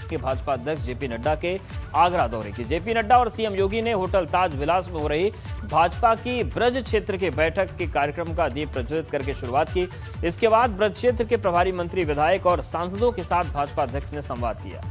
के भाजपा अध्यक्ष जेपी नड्डा के आगरा दौरे की। जेपी नड्डा और सीएम योगी ने होटल ताज विलास में हो रही भाजपा की ब्रज क्षेत्र के बैठक के कार्यक्रम का दीप प्रज्वलित करके शुरुआत की। इसके बाद ब्रज क्षेत्र के प्रभारी मंत्री, विधायक और सांसदों के साथ भाजपा अध्यक्ष ने संवाद किया।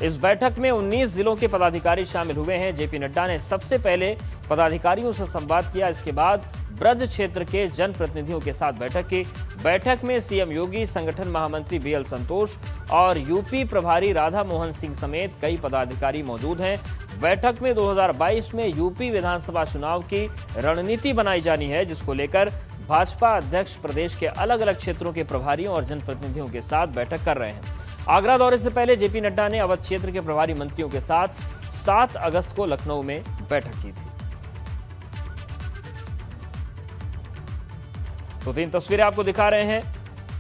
इस बैठक में 19 जिलों के पदाधिकारी शामिल हुए हैं। जेपी नड्डा ने सबसे पहले पदाधिकारियों से संवाद किया। इसके बाद ब्रज क्षेत्र के जनप्रतिनिधियों के साथ बैठक की। बैठक में सीएम योगी, संगठन महामंत्री बीएल संतोष और यूपी प्रभारी राधा मोहन सिंह समेत कई पदाधिकारी मौजूद हैं। बैठक में 2022 में यूपी विधानसभा चुनाव की रणनीति बनाई जानी है, जिसको लेकर भाजपा अध्यक्ष प्रदेश के अलग अलग क्षेत्रों के प्रभारियों और जनप्रतिनिधियों के साथ बैठक कर रहे हैं। आगरा दौरे से पहले जेपी नड्डा ने अवध क्षेत्र के प्रभारी मंत्रियों के साथ 7 अगस्त को लखनऊ में बैठक की थी। तो 3 तस्वीरें आपको दिखा रहे हैं।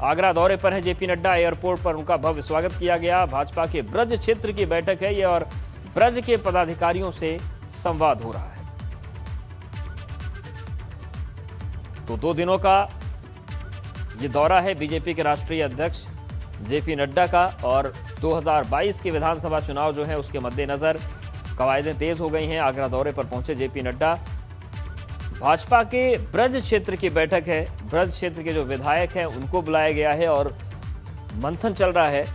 आगरा दौरे पर है जेपी नड्डा। एयरपोर्ट पर उनका भव्य स्वागत किया गया। भाजपा के ब्रज क्षेत्र की बैठक है ये और ब्रज के पदाधिकारियों से संवाद हो रहा है। तो 2 दिनों का ये दौरा है बीजेपी के राष्ट्रीय अध्यक्ष जेपी नड्डा का और 2022 के विधानसभा चुनाव जो है उसके मद्देनजर कवायदें तेज हो गई हैं। आगरा दौरे पर पहुंचे जेपी नड्डा। भाजपा के ब्रज क्षेत्र की बैठक है। ब्रज क्षेत्र के जो विधायक हैं उनको बुलाया गया है और मंथन चल रहा है।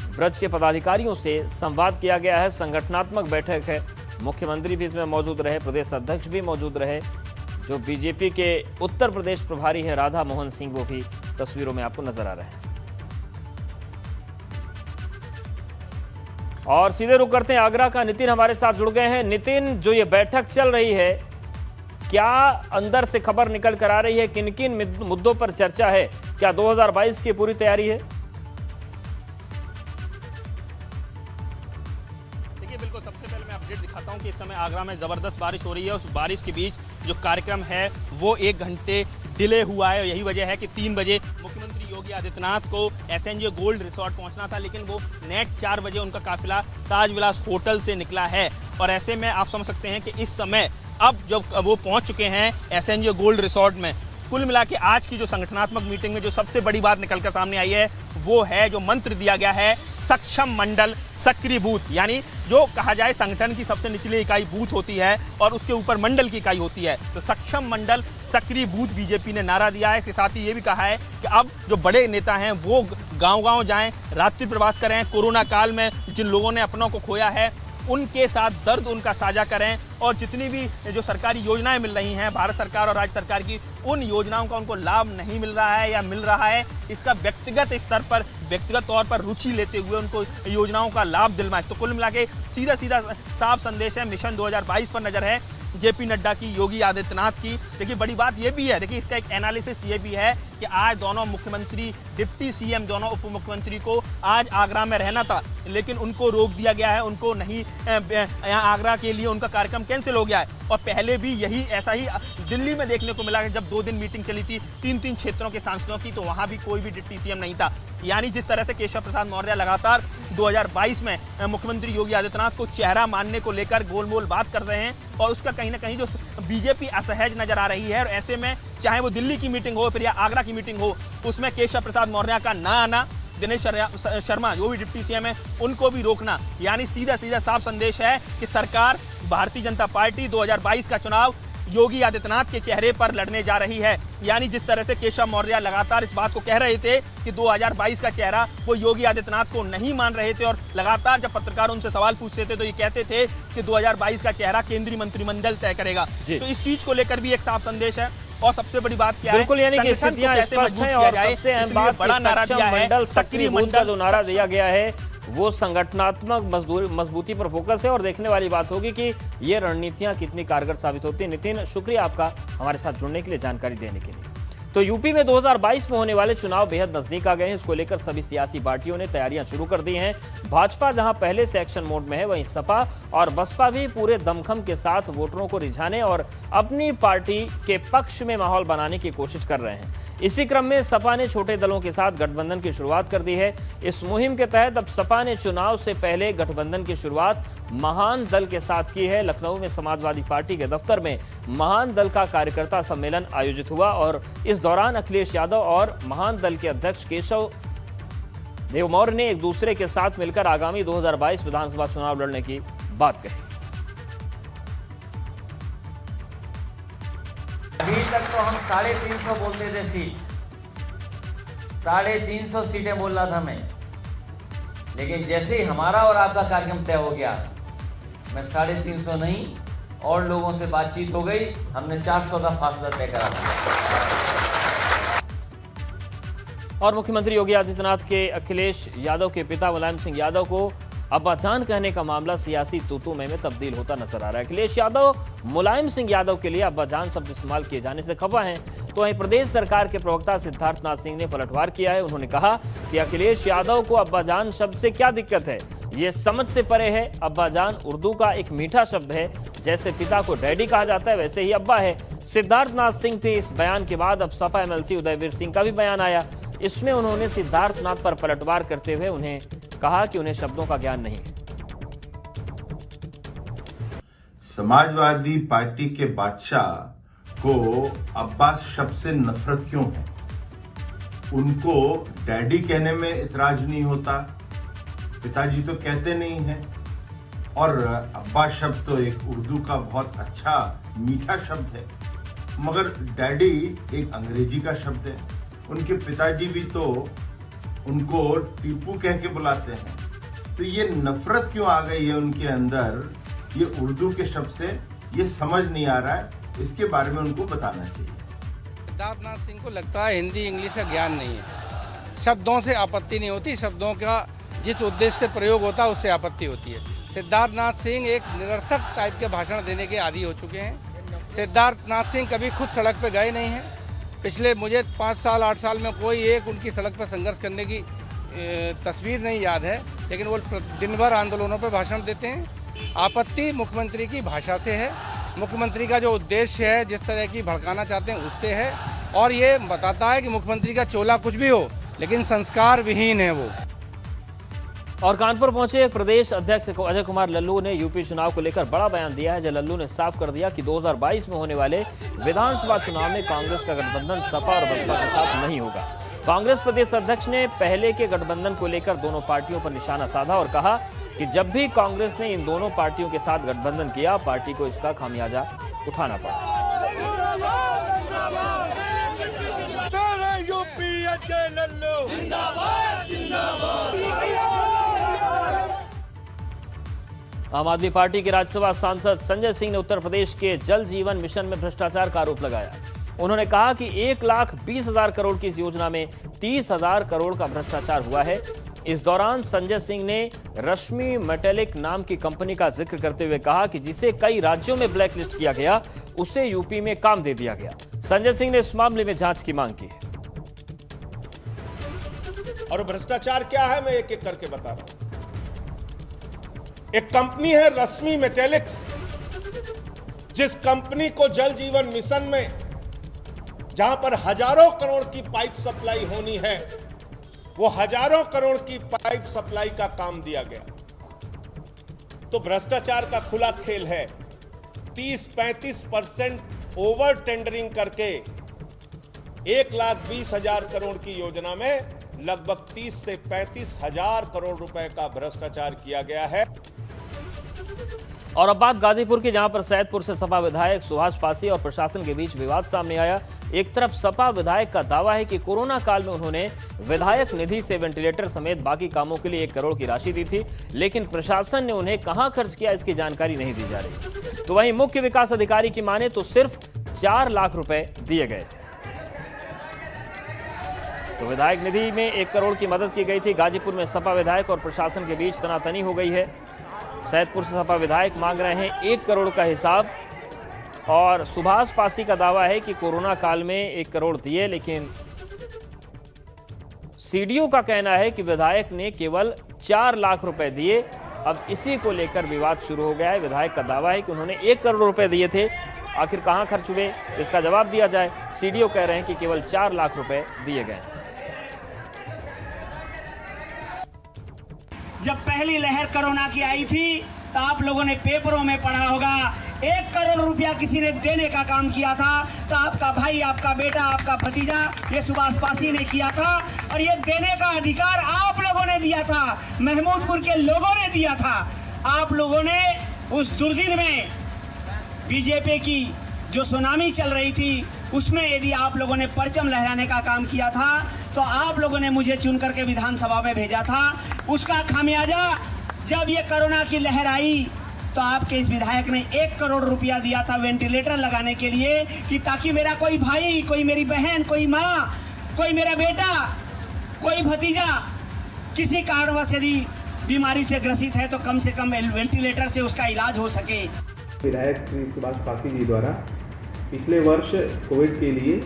ब्रज के पदाधिकारियों से संवाद किया गया है। संगठनात्मक बैठक है। मुख्यमंत्री भी इसमें मौजूद रहे, प्रदेश अध्यक्ष भी मौजूद रहे। जो बीजेपी के उत्तर प्रदेश प्रभारी है राधा मोहन सिंह, वो भी तस्वीरों में आपको नजर आ रहे हैं। और सीधे रुक करते हैं आगरा का। नितिन हमारे साथ जुड़ गए हैं। नितिन, जो ये बैठक चल रही है, क्या अंदर से खबर निकल कर आ रही है? किन किन मुद्दों पर चर्चा है? क्या 2022 की पूरी तैयारी है? देखिए, बिल्कुल सबसे पहले मैं अपडेट दिखाता हूं कि इस समय आगरा में जबरदस्त बारिश हो रही है। उस बारिश के बीच जो कार्यक्रम है वो 1 घंटे डिले हुआ है। यही वजह है कि 3 बजे मुख्यमंत्री योगी आदित्यनाथ को एसएनजे गोल्ड रिसोर्ट पहुंचना था, लेकिन वो नेट 4 बजे उनका काफिला ताज विलास होटल से निकला है। और ऐसे में आप समझ सकते हैं कि इस समय अब जब वो पहुंच चुके हैं एसएनजे गोल्ड रिसोर्ट में, कुल मिला के आज की जो संगठनात्मक मीटिंग में जो सबसे बड़ी बात निकलकर सामने आई है वो है जो मंत्र दिया गया है, सक्षम मंडल सक्रिय बूथ। यानी जो कहा जाए संगठन की सबसे निचली इकाई बूथ होती है और उसके ऊपर मंडल की इकाई होती है, तो सक्षम मंडल सक्रिय बूथ बीजेपी ने नारा दिया है। इसके साथ ही ये भी कहा है कि अब जो बड़े नेता हैं वो गांव-गांव जाएं, रात्रि प्रवास करें, कोरोना काल में जिन लोगों ने अपनों को खोया है उनके साथ दर्द उनका साझा करें और जितनी भी जो सरकारी योजनाएं मिल रही हैं भारत सरकार और राज्य सरकार की, उन योजनाओं का उनको लाभ नहीं मिल रहा है या मिल रहा है, इसका व्यक्तिगत स्तर पर, व्यक्तिगत तौर पर रुचि लेते हुए उनको योजनाओं का लाभ दिलवाएं। तो कुल मिला के सीधा सीधा साफ संदेश है। मिशन 2022 पर नजर है जेपी नड्डा की, योगी आदित्यनाथ की। देखिए, बड़ी बात यह भी है, देखिए इसका एक एनालिसिस ये भी है कि आज दोनों मुख्यमंत्री, डिप्टी सीएम, दोनों उप मुख्यमंत्री को आज आगरा में रहना था, लेकिन उनको रोक दिया गया है। उनको नहीं, यहाँ आगरा के लिए उनका कार्यक्रम कैंसिल हो गया है। और पहले भी यही ऐसा ही दिल्ली में देखने को मिला कि जब 2 दिन मीटिंग चली थी 3-3 क्षेत्रों के सांसदों की, तो वहां भी कोई भी डिप्टी सीएम नहीं था। यानी जिस तरह से केशव प्रसाद मौर्य लगातार 2022 में मुख्यमंत्री योगी आदित्यनाथ को चेहरा मानने को लेकर गोलमोल बात कर रहे हैं और उसका कहीं ना कहीं जो बीजेपी असहज नजर आ रही है। और ऐसे में चाहे वो दिल्ली की मीटिंग हो फिर या आगरा की मीटिंग हो, उसमें केशव प्रसाद मौर्य का ना आना, दिनेश शर्मा जो भी डिप्टी सीएम है उनको भी रोकना, यानी सीधा सीधा साफ संदेश है कि सरकार, भारतीय जनता पार्टी 2022 का चुनाव योगी आदित्यनाथ के चेहरे पर लड़ने जा रही है। यानी जिस तरह से केशव मौर्य लगातार इस बात को कह रहे थे कि 2022 का चेहरा वो योगी आदित्यनाथ को नहीं मान रहे थे और लगातार जब पत्रकार उनसे सवाल पूछते थे तो ये कहते थे कि 2022 का चेहरा केंद्रीय मंत्रिमंडल तय करेगा। तो इस चीज को लेकर भी एक साफ संदेश है। और सबसे बड़ी बात क्या है, बिल्कुल, यानी कि स्थितियां स्पष्ट हैं और सबसे अहम बात बड़ा नारा दिया है, सक्रिय बूथ का जो नारा दिया गया है वो संगठनात्मक मजबूती पर फोकस है और देखने वाली बात होगी कि ये रणनीतियां कितनी कारगर साबित होती हैं। नितिन, शुक्रिया आपका हमारे साथ जुड़ने के लिए, जानकारी देने के लिए। तो यूपी में 2022 में होने वाले चुनाव बेहद नजदीक आ गए हैं। इसको लेकर सभी सियासी पार्टियों ने तैयारियां शुरू कर दी हैं। भाजपा जहां पहले से एक्शन मोड में है, वहीं सपा और बसपा भी पूरे दमखम के साथ वोटरों को रिझाने और अपनी पार्टी के पक्ष में माहौल बनाने की कोशिश कर रहे हैं। इसी क्रम में सपा ने छोटे दलों के साथ गठबंधन की शुरुआत कर दी है। इस मुहिम के तहत अब सपा ने चुनाव से पहले गठबंधन की शुरुआत महान दल के साथ की है। लखनऊ में समाजवादी पार्टी के दफ्तर में महान दल का कार्यकर्ता सम्मेलन आयोजित हुआ और इस दौरान अखिलेश यादव और महान दल के अध्यक्ष केशव देव मौर्य ने एक दूसरे के साथ मिलकर आगामी 2022 विधानसभा चुनाव लड़ने की बात कही। अभी तक तो हम 350 बोलते थे सीट, 350 सीटें बोल रहा था मैं, लेकिन जैसे ही हमारा और आपका कार्यक्रम तय हो गया, मैं 350 नहीं और लोगों से बातचीत हो गई, हमने 400 का फासला तय करा था। और मुख्यमंत्री योगी आदित्यनाथ के अखिलेश यादव के पिता मुलायम सिंह यादव को अब्बाजान कहने का मामला सियासी तूतू में तब्दील होता नजर आ रहा है। अखिलेश यादव मुलायम सिंह यादव के लिए अब्बाजान शब्द इस्तेमाल किए जाने से खफा हैं, तो वहीं प्रदेश सरकार के प्रवक्ता सिद्धार्थनाथ सिंह ने पलटवार किया है। उन्होंने कहा कि अखिलेश यादव को अब्बाजान शब्द से क्या दिक्कत है, ये समझ से परे है। अब्बाजान उर्दू का एक मीठा शब्द है, जैसे पिता को डैडी कहा जाता है वैसे ही अब्बा है। सिद्धार्थनाथ सिंह थे इस बयान के बाद अब सपा एमएलसी उदयवीर सिंह का भी बयान आया। इसमें उन्होंने सिद्धार्थनाथ पर पलटवार करते हुए उन्हें कहा कि उन्हें शब्दों का ज्ञान नहीं है। समाजवादी पार्टी के बादशाह को अब्बास शब्द से नफरत क्यों है? उनको डैडी कहने में इतराज नहीं होता, पिताजी तो कहते नहीं हैं, और अब्बास शब्द तो एक उर्दू का बहुत अच्छा मीठा शब्द है, मगर डैडी एक अंग्रेजी का शब्द है। उनके पिताजी भी तो उनको टीपू कह के बुलाते हैं, तो ये नफरत क्यों आ गई है उनके अंदर ये उर्दू के शब्द से, ये समझ नहीं आ रहा है। इसके बारे में उनको बताना चाहिए। सिद्धार्थनाथ सिंह को लगता है हिंदी इंग्लिश का ज्ञान नहीं है। शब्दों से आपत्ति नहीं होती, शब्दों का जिस उद्देश्य से प्रयोग होता है उससे आपत्ति होती है। सिद्धार्थनाथ सिंह एक निरर्थक टाइप के भाषण देने के आदी हो चुके हैं। सिद्धार्थनाथ सिंह कभी खुद सड़क पर गए नहीं हैं। पिछले मुझे 5 साल 8 साल में कोई एक उनकी सड़क पर संघर्ष करने की तस्वीर नहीं याद है, लेकिन वो दिन भर आंदोलनों पर भाषण देते हैं। आपत्ति मुख्यमंत्री की भाषा से है, मुख्यमंत्री का जो उद्देश्य है, जिस तरह की भड़काना चाहते हैं उससे है, और ये बताता है कि मुख्यमंत्री का चोला कुछ भी हो लेकिन संस्कार विहीन है वो। और कानपुर पहुंचे प्रदेश अध्यक्ष अजय कुमार लल्लू ने यूपी चुनाव को लेकर बड़ा बयान दिया है। अजय लल्लू ने साफ कर दिया कि 2022 में होने वाले विधानसभा चुनाव में कांग्रेस का गठबंधन सपा और बसपा के साथ नहीं होगा। कांग्रेस प्रदेश अध्यक्ष ने पहले के गठबंधन को लेकर दोनों पार्टियों पर निशाना साधा और कहा कि जब भी कांग्रेस ने इन दोनों पार्टियों के साथ गठबंधन किया, पार्टी को इसका खामियाजा उठाना पड़ा। आम आदमी पार्टी के राज्यसभा सांसद संजय सिंह ने उत्तर प्रदेश के जल जीवन मिशन में भ्रष्टाचार का आरोप लगाया। उन्होंने कहा कि 1,20,000 करोड़ की इस योजना में 30,000 करोड़ का भ्रष्टाचार हुआ है। इस दौरान संजय सिंह ने रश्मि मेटेलिक नाम की कंपनी का जिक्र करते हुए कहा कि जिसे कई राज्यों में ब्लैकलिस्ट किया गया, उसे यूपी में काम दे दिया गया। संजय सिंह ने इस मामले में जांच की मांग की है। और भ्रष्टाचार क्या है, मैं एक एक करके बता रहा हूं। एक कंपनी है रश्मि मेटेलिक्स, जिस कंपनी को जल जीवन मिशन में जहां पर हजारों करोड़ की पाइप सप्लाई होनी है, वो हजारों करोड़ की पाइप सप्लाई का काम दिया गया। तो भ्रष्टाचार का खुला खेल है। 30-35% ओवर टेंडरिंग करके 1,20,000 करोड़ की योजना में लगभग 30 से 35,000 करोड़ रुपए का भ्रष्टाचार किया गया है। और अब बात गाजीपुर की, जहां पर सैदपुर से सपा विधायक सुभाष पासी और प्रशासन के बीच विवाद सामने आया। एक तरफ सपा विधायक का दावा है कि कोरोना काल में उन्होंने विधायक निधि से वेंटिलेटर समेत बाकी कामों के लिए 1 करोड़ की राशि दी थी, लेकिन प्रशासन ने उन्हें कहां खर्च किया इसकी जानकारी नहीं दी जा रही। तो वहीं मुख्य विकास अधिकारी की माने तो सिर्फ 4 लाख रुपए दिए गए थे। तो विधायक निधि में 1 करोड़ की मदद की गई थी। गाजीपुर में सपा विधायक और प्रशासन के बीच तनातनी हो गई है। सैदपुर से सपा विधायक मांग रहे हैं 1 करोड़ का हिसाब, और सुभाष पासी का दावा है कि कोरोना काल में 1 करोड़ दिए, लेकिन सीडीओ का कहना है कि विधायक ने केवल 4 लाख रुपए दिए। अब इसी को लेकर विवाद शुरू हो गया है। विधायक का दावा है कि उन्होंने 1 करोड़ रुपए दिए थे, आखिर कहां खर्च हुए इसका जवाब दिया जाए। सीडीओ कह रहे हैं कि केवल 4 लाख रुपए दिए गए। जब पहली लहर कोरोना की आई थी तो आप लोगों ने पेपरों में पढ़ा होगा, 1 करोड़ रुपया किसी ने देने का काम किया था तो आपका भाई, आपका बेटा, आपका भतीजा ये सुभाष पासी ने किया था। और ये देने का अधिकार आप लोगों ने दिया था, महमूदपुर के लोगों ने दिया था। आप लोगों ने उस दुर्दिन में बीजेपी की जो सुनामी चल रही थी उसमें यदि आप लोगों ने परचम लहराने का काम किया था तो आप लोगों ने मुझे चुन करके विधानसभा में भेजा था। उसका खामियाजा जब ये कोरोना की लहर आई तो आपके इस विधायक ने 1 करोड़ रुपया दिया था वेंटिलेटर लगाने के लिए कि ताकि मेरा कोई भाई, कोई मेरी बहन, कोई माँ, कोई मेरा बेटा, कोई भतीजा किसी कारणवश यदि बीमारी से ग्रसित है तो कम से कम वेंटिलेटर से उसका इलाज हो सके। विधायक श्री सुभाष पासी जी द्वारा पिछले वर्ष कोविड के लिए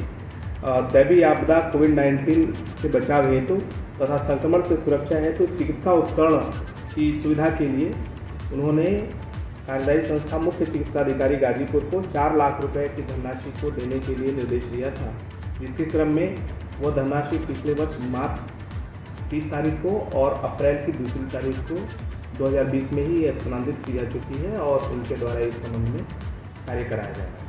दैवीय आपदा कोविड-19 से बचाव हेतु तथा संक्रमण से सुरक्षा हेतु चिकित्सा उपकरण की सुविधा के लिए उन्होंने कार्यदायी संस्था मुख्य चिकित्सा अधिकारी गाजीपुर को 4 लाख रुपए की धनराशि को देने के लिए निर्देश दिया था, जिसके क्रम में वो धनराशि पिछले वर्ष मार्च 30 तारीख को और अप्रैल की 2 तारीख को 2020 में ही स्थानांतरित की जा चुकी है और उनके द्वारा इस संबंध में कार्य कराया जाएगा।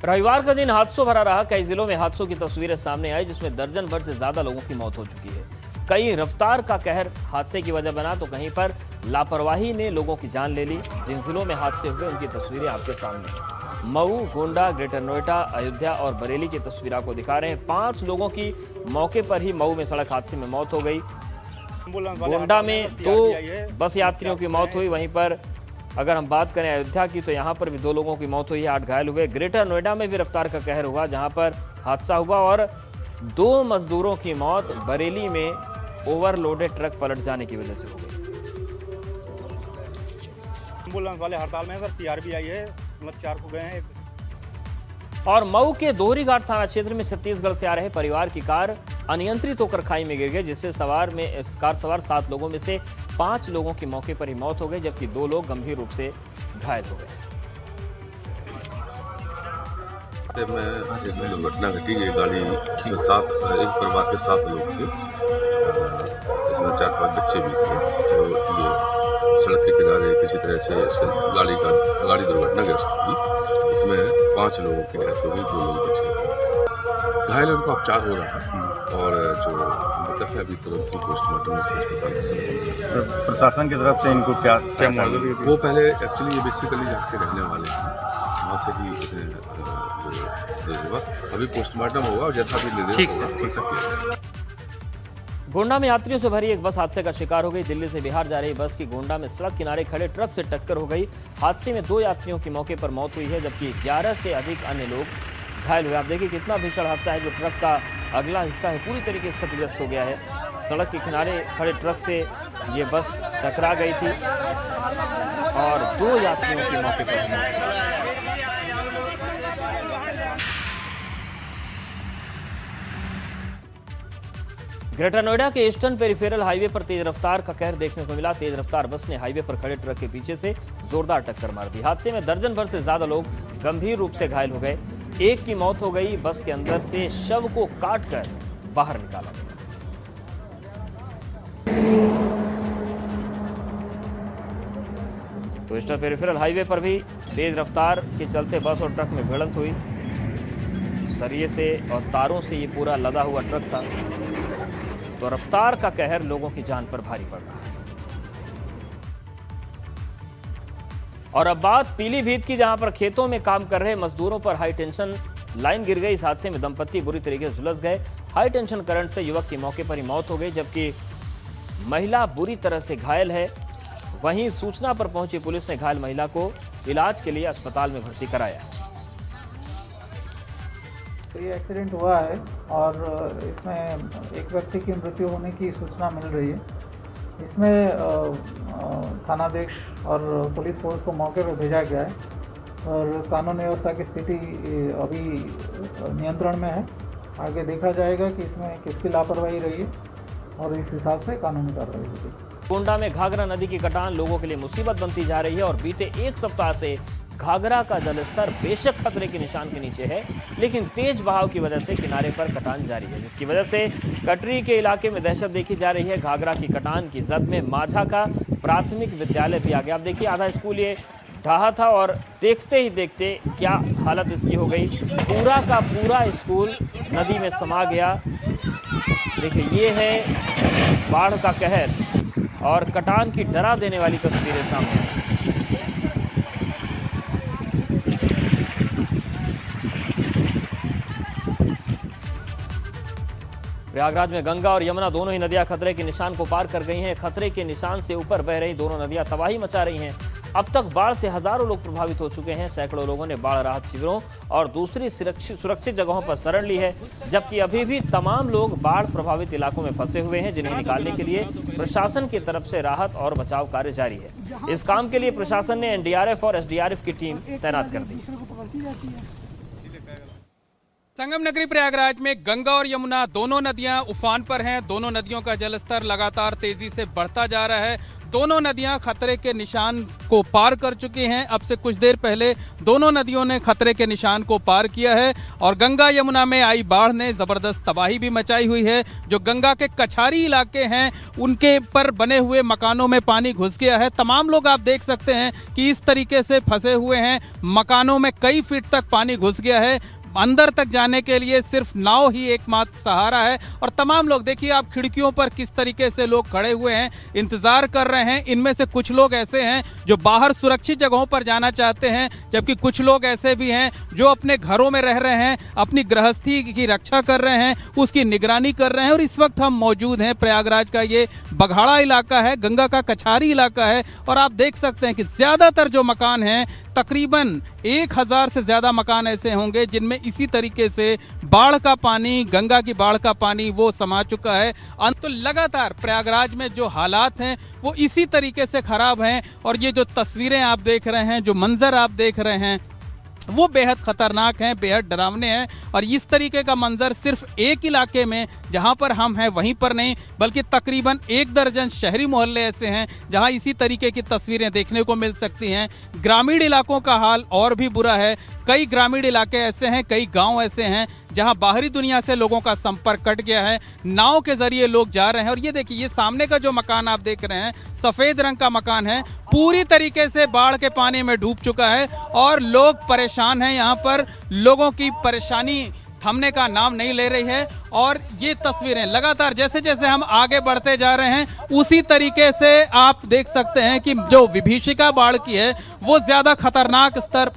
रविवार का दिन हादसों भरा रहा। कई जिलों में हादसों की तस्वीरें सामने आई जिसमें दर्जन भर से ज्यादा लोगों की मौत हो चुकी है। कहीं रफ्तार का कहर हादसे की वजह बना तो कहीं पर लापरवाही ने लोगों की जान ले ली। जिन जिलों में हादसे हुए उनकी तस्वीरें आपके सामने हैं। मऊ, गोंडा, ग्रेटर नोएडा, अयोध्या और बरेली की तस्वीर आपको दिखा रहे हैं। 5 लोगों की मौके पर ही मऊ में सड़क हादसे में मौत हो गई। गोंडा में 2 बस यात्रियों की मौत हुई। वहीं पर अगर हम बात करें अयोध्या की तो यहाँ पर भी 2 लोगों की मौत हुई, 8 घायल हुए। ग्रेटर नोएडा में भी रफ्तार का कहर हुआ जहाँ पर हादसा हुआ और 2 मजदूरों की मौत बरेली में ओवरलोडेड ट्रक पलट जाने की वजह से हो गई। एम्बुलेंस वाले हड़ताल में सर, पीआरबी आई है, 4 को गए हैं। और मऊ के दोहरी घाट थाना क्षेत्र में छत्तीसगढ़ से आ रहे परिवार की कार अनियंत्रित होकर खाई में गिर गई, जिससे कार सवार 7 लोगों में से 5 लोगों की मौके पर ही मौत हो गई, जबकि 2 लोग गंभीर रूप से घायल हो गए। में एक दुर्घटना घटी। ये गाड़ी इसमें एक परिवार के 7 लोग थे, इसमें 4-5 बच्चे भी थे। तो ये सड़क के किनारे किसी तरह से गाड़ी दुर्घटनाग्रस्त हुई। इसमें 5 लोगों की डेथ हो गई, 2 लोग बच गए। घायल उनको उपचार हो रहा है और जो मृतक है अभी तुरंत ही पोस्टमार्टम से अस्पताल में। प्रशासन की तरफ से इनको क्या वो पहले एक्चुअली ये बेसिकली जहाँ के रहने वाले हैं, वहाँ से ही होगा। अभी पोस्टमार्टम होगा और जैसा भी निर्देश होगा वैसा किया जाएगा। गोंडा में यात्रियों से भरी एक बस हादसे का शिकार हो गई। दिल्ली से बिहार जा रही बस की गोंडा में सड़क किनारे खड़े ट्रक से टक्कर हो गई। हादसे में 2 यात्रियों की मौके पर मौत हुई है, जबकि 11 से अधिक अन्य लोग घायल हुए। आप देखिए कितना भीषण हादसा है। जो ट्रक का अगला हिस्सा है पूरी तरीके से क्षतिग्रस्त हो गया है। सड़क के किनारे खड़े ट्रक से ये बस टकरा गई थी और 2 यात्रियों की मौके पर मौत। ग्रेटर नोएडा के ईस्टर्न पेरिफेरल हाईवे पर तेज रफ्तार का कहर देखने को मिला। तेज रफ्तार बस ने हाईवे पर खड़े ट्रक के पीछे से जोरदार टक्कर मार दी। हादसे में दर्जन भर से ज्यादा लोग गंभीर रूप से घायल हो गए। 1 की मौत हो गई। बस के अंदर से शव को काटकर बाहर निकाला गया। तो ईस्टर्न पेरिफेरल हाईवे पर भी तेज रफ्तार के चलते बस और ट्रक में भिड़ंत हुई। सरिये से और तारों से ये पूरा लदा हुआ ट्रक था। तो रफ्तार का कहर लोगों की जान पर भारी पड़ रहा है। और अब बात पीलीभीत की, जहां पर खेतों में काम कर रहे मजदूरों पर हाई टेंशन लाइन गिर गई। इस हादसे में दंपत्ति बुरी तरीके से झुलस गए। हाई टेंशन करंट से युवक की मौके पर ही मौत हो गई, जबकि महिला बुरी तरह से घायल है। वहीं सूचना पर पहुंची पुलिस ने घायल महिला को इलाज के लिए अस्पताल में भर्ती कराया। तो ये एक्सीडेंट हुआ है और इसमें एक व्यक्ति की मृत्यु होने की सूचना मिल रही है। इसमें थानाध्यक्ष और पुलिस फोर्स को मौके पर भेजा गया है और कानून व्यवस्था की स्थिति अभी नियंत्रण में है। आगे देखा जाएगा कि इसमें किसकी लापरवाही रही है और इस हिसाब से कानूनी कार्रवाई होगी। गोंडा में घाघरा नदी की कटान लोगों के लिए मुसीबत बनती जा रही है और बीते 1 सप्ताह से घाघरा का जलस्तर बेशक खतरे के निशान के नीचे है, लेकिन तेज बहाव की वजह से किनारे पर कटान जारी है, जिसकी वजह से कटरी के इलाके में दहशत देखी जा रही है। घाघरा की कटान की जद में माझा का प्राथमिक विद्यालय भी आ गया। आप देखिए आधा स्कूल ये ढहा था और देखते ही देखते क्या हालत इसकी हो गई। पूरा का पूरा स्कूल नदी में समा गया। देखिए, ये है बाढ़ का कहर और कटान की डरा देने वाली तस्वीरें सामने आई। प्रयागराज में गंगा और यमुना दोनों ही नदियां खतरे के निशान को पार कर गई हैं। खतरे के निशान से ऊपर बह रही दोनों नदियां तबाही मचा रही हैं। अब तक बाढ़ से हजारों लोग प्रभावित हो चुके हैं। सैकड़ों लोगों ने बाढ़ राहत शिविरों और दूसरी सुरक्षित जगहों पर शरण ली है, जबकि अभी भी तमाम लोग बाढ़ प्रभावित इलाकों में फंसे हुए हैं, जिन्हें निकालने के लिए प्रशासन की तरफ से राहत और बचाव कार्य जारी है। इस काम के लिए प्रशासन ने एनडीआरएफ और एसडीआरएफ की टीम तैनात कर दी। संगम नगरी प्रयागराज में गंगा और यमुना दोनों नदियां उफान पर हैं। दोनों नदियों का जलस्तर लगातार तेजी से बढ़ता जा रहा है। दोनों नदियां खतरे के निशान को पार कर चुकी हैं। अब से कुछ देर पहले दोनों नदियों ने खतरे के निशान को पार किया है और गंगा यमुना में आई बाढ़ ने ज़बरदस्त तबाही भी मचाई हुई है। जो गंगा के कछारी इलाके हैं उनके पर बने हुए मकानों में पानी घुस गया है। तमाम लोग आप देख सकते हैं कि इस तरीके से फंसे हुए हैं। मकानों में कई फीट तक पानी घुस गया है। अंदर तक जाने के लिए सिर्फ नाव ही एकमात्र सहारा है और तमाम लोग देखिए आप खिड़कियों पर किस तरीके से लोग खड़े हुए हैं, इंतजार कर रहे हैं। इनमें से कुछ लोग ऐसे हैं जो बाहर सुरक्षित जगहों पर जाना चाहते हैं, जबकि कुछ लोग ऐसे भी हैं जो अपने घरों में रह रहे हैं, अपनी गृहस्थी की रक्षा कर रहे हैं, उसकी निगरानी कर रहे हैं। और इस वक्त हम मौजूद हैं प्रयागराज का ये बघाड़ा इलाका है, गंगा का कछारी इलाका है और आप देख सकते हैं कि ज़्यादातर जो मकान हैं, तकरीबन 1000 से ज़्यादा मकान ऐसे होंगे जिनमें इसी तरीके से बाढ़ का पानी, गंगा की बाढ़ का पानी वो समा चुका है। तो लगातार प्रयागराज में जो हालात हैं वो इसी तरीके से खराब हैं और ये जो तस्वीरें आप देख रहे हैं, जो मंजर आप देख रहे हैं, वो बेहद खतरनाक हैं, बेहद डरावने हैं। और इस तरीके का मंजर सिर्फ एक इलाके में जहां पर हम हैं वहीं पर नहीं, बल्कि तकरीबन 1 दर्जन शहरी मोहल्ले ऐसे हैं जहां इसी तरीके की तस्वीरें देखने को मिल सकती हैं। ग्रामीण इलाकों का हाल और भी बुरा है। कई ग्रामीण इलाके ऐसे हैं, कई गांव ऐसे हैं जहां बाहरी दुनिया से लोगों का संपर्क कट गया है। नाव के जरिए लोग जा रहे हैं और ये देखिए, ये सामने का जो मकान आप देख रहे हैं, सफ़ेद रंग का मकान है, पूरी तरीके से बाढ़ के पानी में डूब चुका है और लोग परेशान हैं। यहाँ पर लोगों की परेशानी थमने का नाम नहीं ले रही है और ये तस्वीरें लगातार जैसे जैसे हम आगे बढ़ते जा रहे हैं उसी तरीके से आप देख सकते हैं कि जो विभीषिका बाढ़ की है वो ज़्यादा खतरनाक स्तर